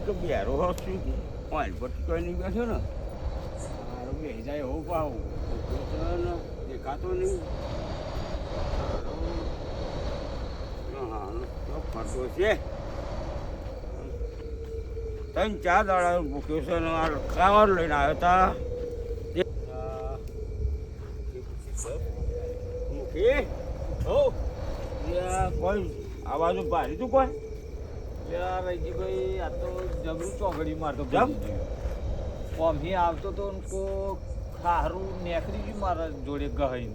તો બેરો હશું પાણી પર કોઈ નહીં બેઠો ને મારું બેસી જાય એવું પાવું ને દેખાતો નહીં હા ફરતો છે ત્રણ ચાર દાડા ભૂખ્યો છે ને આ ખાવાનું લઈને આવ્યો હતા કોઈ આવાજ ભારી તું કોઈ રહીજીભાઈ આ તો જબરું ચોકડી મારતો કોમથી આવતો તો કો ખારું નેકરી ગયું મારા જોડે ગહાઈ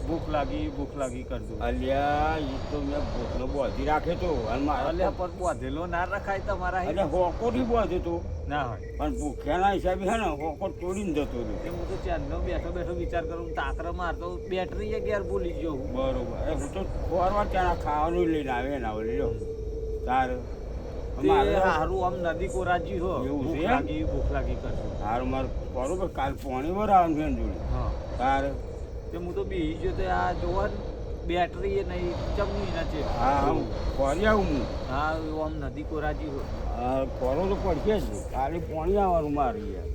ભૂખ લાગી કરતો અલ્યા એ તો મેં ભૂખનો બોધી રાખે તો અને મારા અલ્યા પર બોધેલો ના રખાય તમારા એટલે હોકોથી બોધે તો ના હોય પણ ભૂખ્યાના હિસાબે હે ને હોકો તોડીને જતો રહ્યો હું તો ચાંદનો બેઠો વિચાર કરું તાકરા મારતો બેટરી ગેર ભૂલી ગયો બરોબર હું તો ફોરવાર ત્યાં ખાવાનું લઈને આવે ને આવે લ્યો તારે સારું આમ નદી કોરાજી હો એવું છે ભૂખ લાગી કરશું સારું મારે બરોબર કાલ પાણી ભરાવાનું છે જોડે હા તારે તે હું તો બી ગયો તો આ જોવા બેટરી એ નહીં ચમની ના છે હા હું ફરી આવું હું હા આમ નદી કોરાજી હો હા ફરો તો પડશે જ કાલે પાણી આવવાનું મારે યાર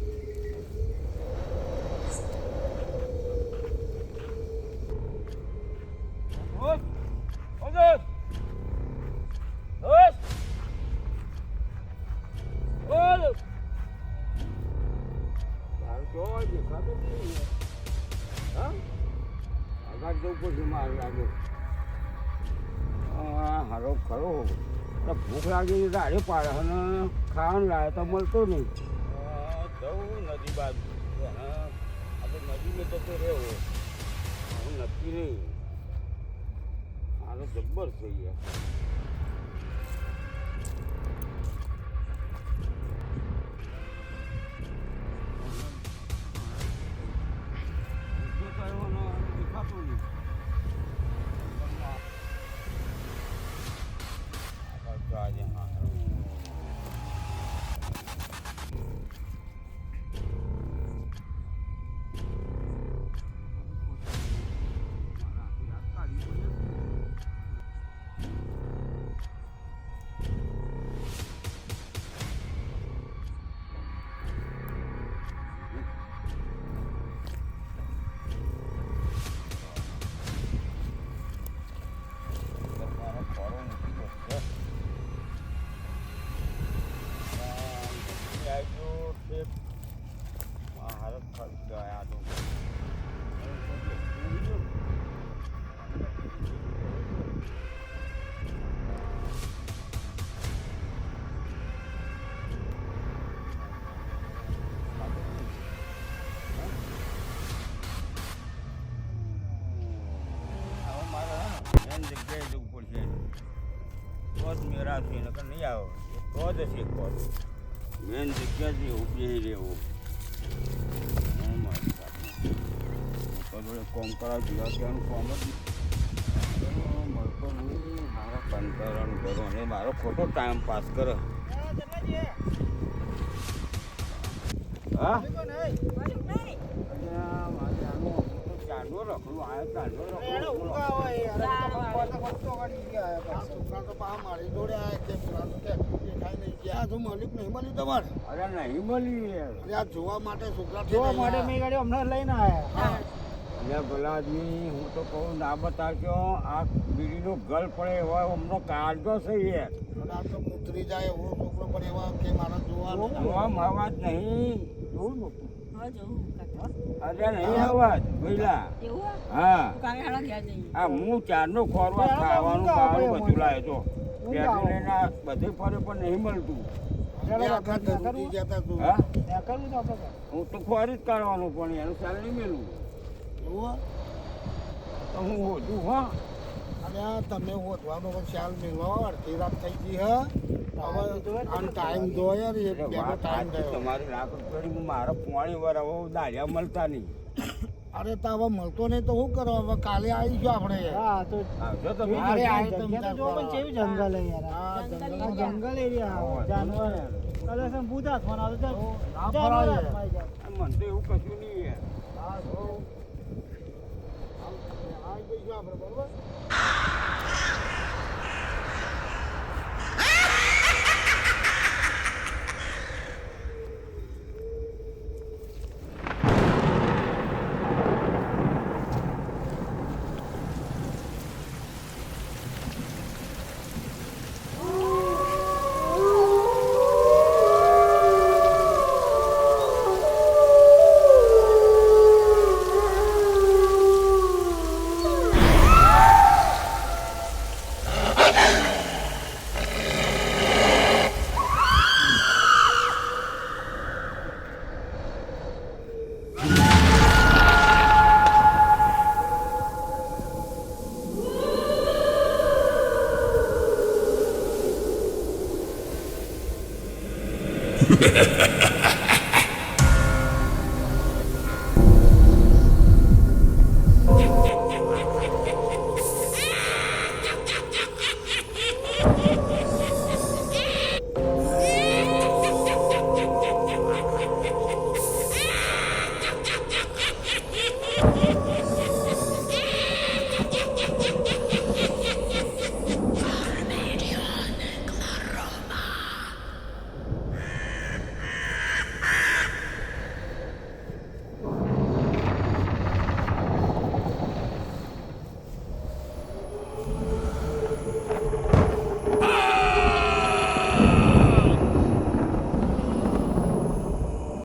આગળ જવું પડશે મારે લાગે હારો ખરો ભૂખ લાગી રાડે પાડે અને ખાવાનું લાવે તો મળતો નહીં જવું નદી બાજુ આપણે નદીમાં જતો રહેવો હું નક્કી નહીં આનો જબ્બર છે યાર જગ્યાએ જવું પડશે તો જ મેરા છે નકર નહીં આવે તો જ હશે કોલ મેન જગ્યા છે ઉભી રહેવું જોડે કોમ કરાવ જીવા ત્યાંનું કોમ જ મળતો નહીં મારા કંટાળાનું કરો અને મારો ખોટો ટાઈમ પાસ કરે હા ચાંદો રખડું આવ્યો ચાંદો મલિક નહીં મળ્યું તમારે અરે નહીં મળી આ જોવા માટે છોકરા જોવા માટે મેં ગાડી હમણાં લઈને આવ્યા એટલે ભલા આદમી હું તો કહું ના બતાવજો આ બીડીનો ગલ પડે એવા હમણાં કાઢજો છે યાર આ તો ઉતરી જાય એવો છોકરો પણ એવા કે મારા જોવા અવાજ નહીં જોવું અરે નહીં અવાજ બોલા હા હા હું ચારનો ખોરવા ખાવાનું ખાવાનું બધું લાવે તો બધે ફરે પણ નહીં મળતું હું તો ખોરી જ કાઢવાનું પણ એનું ચાલ નહીં મેળવું તો હું હોતું હા અને તમે હોતવાનો ખ્યાલ મેળવો અડધી રાત થઈ ગઈ હે હવે ટાઈમ દો યાર ટાઈમ તમારી રાત પડી મારા પોણી વાર હવે દાળિયા મળતા નહીં અરે તો હવે મળતો નહીં તો શું કરો હવે કાલે આવીશું આપણે હા તો આવજો તમે જંગલ જંગલ એરિયા જાનવર અરે બુધા ફોન આવતો મને તો એવું કશું નહીં હા તો આવી જઈશું આપણે બરોબર યાર